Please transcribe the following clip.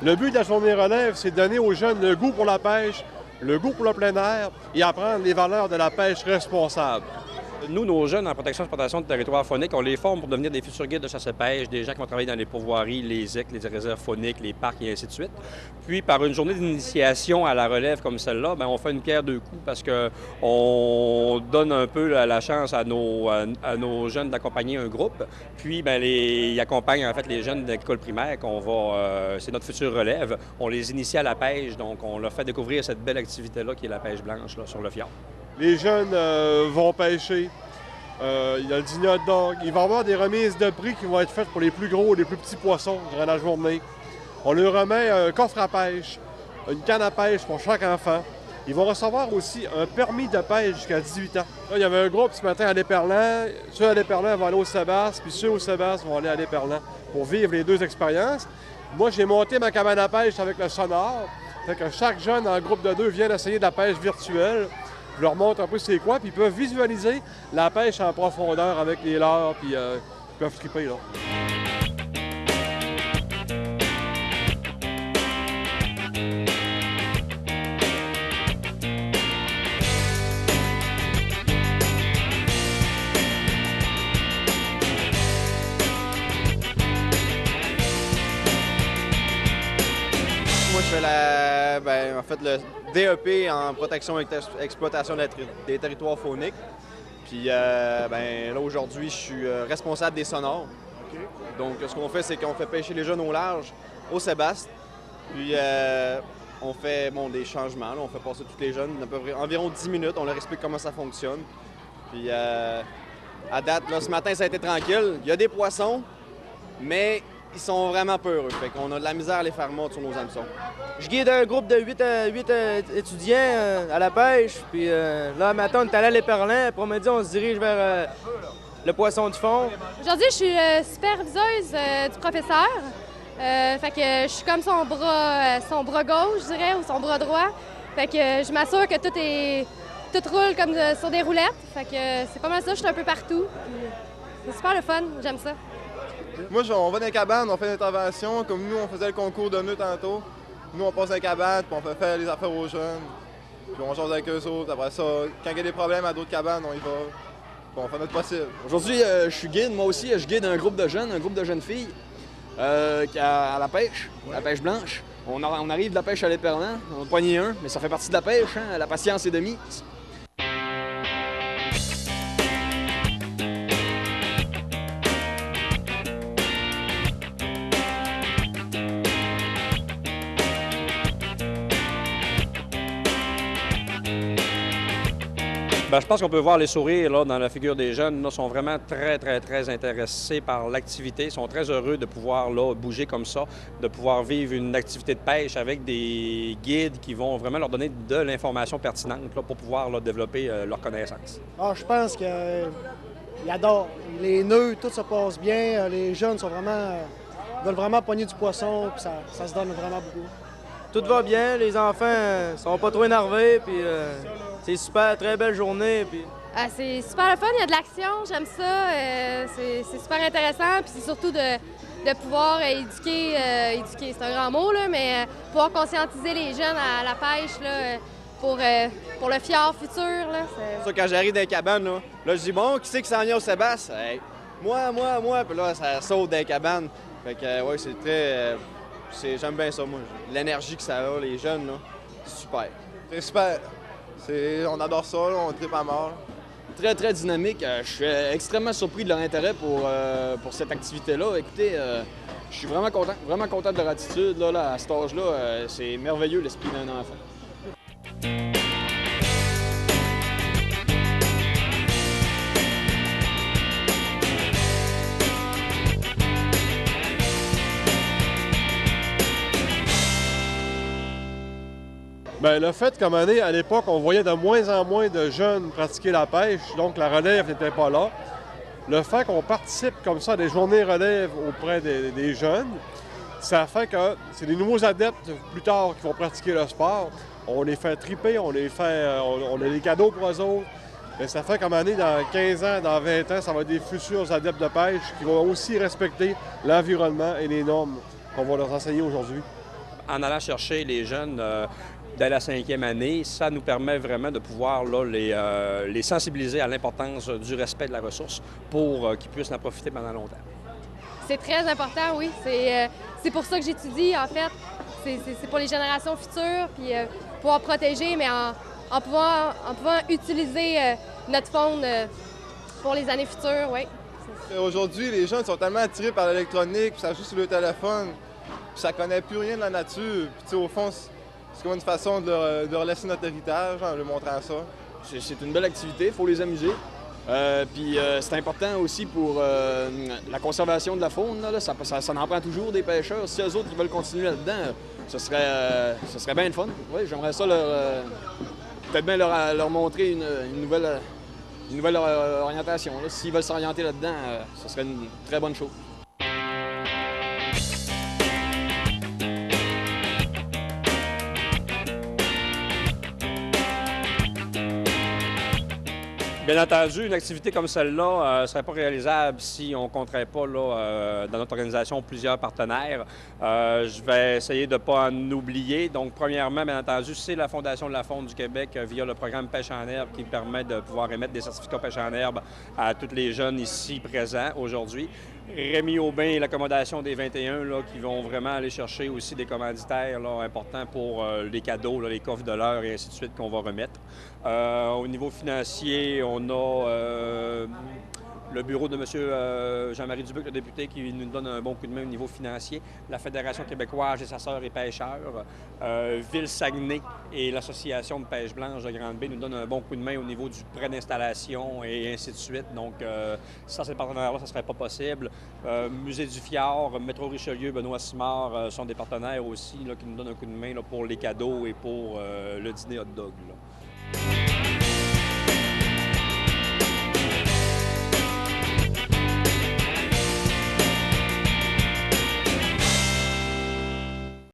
Le but de la journée relève, c'est de donner aux jeunes le goût pour la pêche, le goût pour le plein air et apprendre les valeurs de la pêche responsable. Nous, nos jeunes en protection et exploitation de territoire faunique, on les forme pour devenir des futurs guides de chasse et pêche, des gens qui vont travailler dans les pourvoiries, les EC, les réserves fauniques, les parcs et ainsi de suite. Puis, par une journée d'initiation à la relève comme celle-là, bien, on fait une pierre deux coups parce qu'on donne un peu la chance à nos jeunes d'accompagner un groupe. Puis, bien, ils accompagnent en fait les jeunes d'école primaire c'est notre future relève. On les initie à la pêche, donc on leur fait découvrir cette belle activité-là qui est la pêche blanche là, sur le fjord. Les jeunes vont pêcher. Il y a le dîner hot dog. Il va y avoir des remises de prix qui vont être faites pour les plus gros et les plus petits poissons durant la journée. On leur remet un coffre à pêche, une canne à pêche pour chaque enfant. Ils vont recevoir aussi un permis de pêche jusqu'à 18 ans. Là, il y avait un groupe ce matin à l'Éperlan. Ceux à l'Éperlan vont aller au Sébastien, puis ceux au Sébastien vont aller à l'Éperlan pour vivre les deux expériences. Moi, j'ai monté ma cabane à pêche avec le sonore. Fait que chaque jeune en groupe de 2 vient essayer de la pêche virtuelle. Je leur montre un peu c'est quoi, puis ils peuvent visualiser la pêche en profondeur avec les leurres, puis ils peuvent triper, là. Moi, je fais le DEP en protection et exploitation des territoires fauniques. Puis là, aujourd'hui, je suis responsable des sonores. Okay. Donc, ce qu'on fait, c'est qu'on fait pêcher les jeunes au large, au Sébastien. Puis, on fait des changements. Là, on fait passer tous les jeunes à peu près environ 10 minutes. On leur explique comment ça fonctionne. Puis, à date, là, ce matin, ça a été tranquille. Il y a des poissons, mais ils sont vraiment peureux. Fait qu'on a de la misère à les faire mordre sur nos hameçons. Je guide un groupe de 8 étudiants à la pêche. Puis là, matin, on est allé à l'Éperlan. Après-midi, on se dirige vers le poisson du fond. Aujourd'hui, je suis superviseuse du professeur. Fait que je suis comme son bras gauche, je dirais, ou son bras droit. Fait que je m'assure que tout roule comme sur des roulettes. Fait que c'est pas mal ça, je suis un peu partout. C'est super le fun, j'aime ça. Moi, on va dans les cabanes, on fait une intervention, comme nous, on faisait le concours de nœuds tantôt. Nous, on passe dans les cabanes, puis on fait faire les affaires aux jeunes. Puis on change avec eux autres. Après ça, quand il y a des problèmes à d'autres cabanes, on y va. Puis on fait notre possible. Aujourd'hui, je suis guide. Moi aussi, je guide un groupe de jeunes filles à la pêche blanche. On arrive de la pêche à l'Éperlan, on a poigné un, mais ça fait partie de la pêche, hein? La patience est de mise. Bien, je pense qu'on peut voir les sourires là, dans la figure des jeunes. Ils sont vraiment très, très, très intéressés par l'activité. Ils sont très heureux de pouvoir là, bouger comme ça, de pouvoir vivre une activité de pêche avec des guides qui vont vraiment leur donner de l'information pertinente là, pour pouvoir là, développer leurs connaissances. Je pense qu'ils adorent. Les nœuds, tout se passe bien. Les jeunes veulent vraiment pogner du poisson, puis ça se donne vraiment beaucoup. Tout va bien, les enfants sont pas trop énervés, puis c'est super, très belle journée. Puis... c'est super le fun, il y a de l'action, j'aime ça, c'est super intéressant, puis c'est surtout de pouvoir éduquer, c'est un grand mot, là, mais pouvoir conscientiser les jeunes à la pêche là, pour le fjord futur. Là, ça, quand j'arrive dans les cabanes, là, je dis, bon, qui c'est qui s'en vient au Sébastien? Hey, moi, puis là, ça saute dans les cabanes. Fait que, ouais, c'est très... j'aime bien ça, moi. L'énergie que ça a, les jeunes, là, c'est super. C'est super. On adore ça, là, on tripe à mort. Très, très dynamique. Je suis extrêmement surpris de leur intérêt pour cette activité-là. Écoutez, je suis vraiment content de leur attitude. Là, à cet âge-là, c'est merveilleux l'esprit d'un enfant. Bien, le fait qu'à un moment donné, à l'époque, on voyait de moins en moins de jeunes pratiquer la pêche, donc la relève n'était pas là. Le fait qu'on participe comme ça à des journées relève auprès des jeunes, ça fait que c'est des nouveaux adeptes plus tard qui vont pratiquer le sport. On les fait triper, on a des cadeaux pour eux autres. Mais ça fait qu'à un moment donné, dans 15 ans, dans 20 ans, ça va être des futurs adeptes de pêche qui vont aussi respecter l'environnement et les normes qu'on va leur enseigner aujourd'hui. en allant chercher les jeunes dès la 5e année, ça nous permet vraiment de pouvoir là, les sensibiliser à l'importance du respect de la ressource pour qu'ils puissent en profiter pendant longtemps. C'est très important, oui. C'est pour ça que j'étudie, en fait. C'est pour les générations futures, puis pouvoir protéger, mais en pouvant utiliser notre faune pour les années futures, oui. Aujourd'hui, les jeunes sont tellement attirés par l'électronique, puis ça joue sur le téléphone, puis ça connaît plus rien de la nature. Puis au fond, c'est comme une façon de leur laisser notre héritage en leur montrant ça. C'est une belle activité, il faut les amuser. Puis c'est important aussi pour la conservation de la faune. Là, ça en prend toujours des pêcheurs. Si eux autres ils veulent continuer là-dedans, ce serait bien le fun. Oui, j'aimerais ça peut-être bien leur montrer une nouvelle orientation. S'ils veulent s'orienter là-dedans, ce serait une très bonne chose. Bien entendu, une activité comme celle-là ne serait pas réalisable si on ne compterait pas dans notre organisation plusieurs partenaires. Je vais essayer de ne pas en oublier. Donc, premièrement, bien entendu, c'est la Fondation de la faune du Québec via le programme Pêche en herbe qui permet de pouvoir émettre des certificats pêche en herbe à tous les jeunes ici présents aujourd'hui. Rémi Aubin et l'accommodation des 21 là, qui vont vraiment aller chercher aussi des commanditaires là, importants pour les cadeaux, là, les coffres de l'heure et ainsi de suite qu'on va remettre. Au niveau financier, on a le bureau de M. Jean-Marie Dubuc, le député, qui nous donne un bon coup de main au niveau financier. La Fédération québécoise des chasseurs et pêcheurs. Ville-Saguenay et l'Association de pêche blanche de Grande-Bay nous donnent un bon coup de main au niveau du prêt d'installation et ainsi de suite. Donc, sans ces partenaires-là, ça ne serait pas possible. Musée du Fjord, Métro Richelieu, Benoît Simard sont des partenaires aussi là, qui nous donnent un coup de main là, pour les cadeaux et pour le dîner hot dog. Là.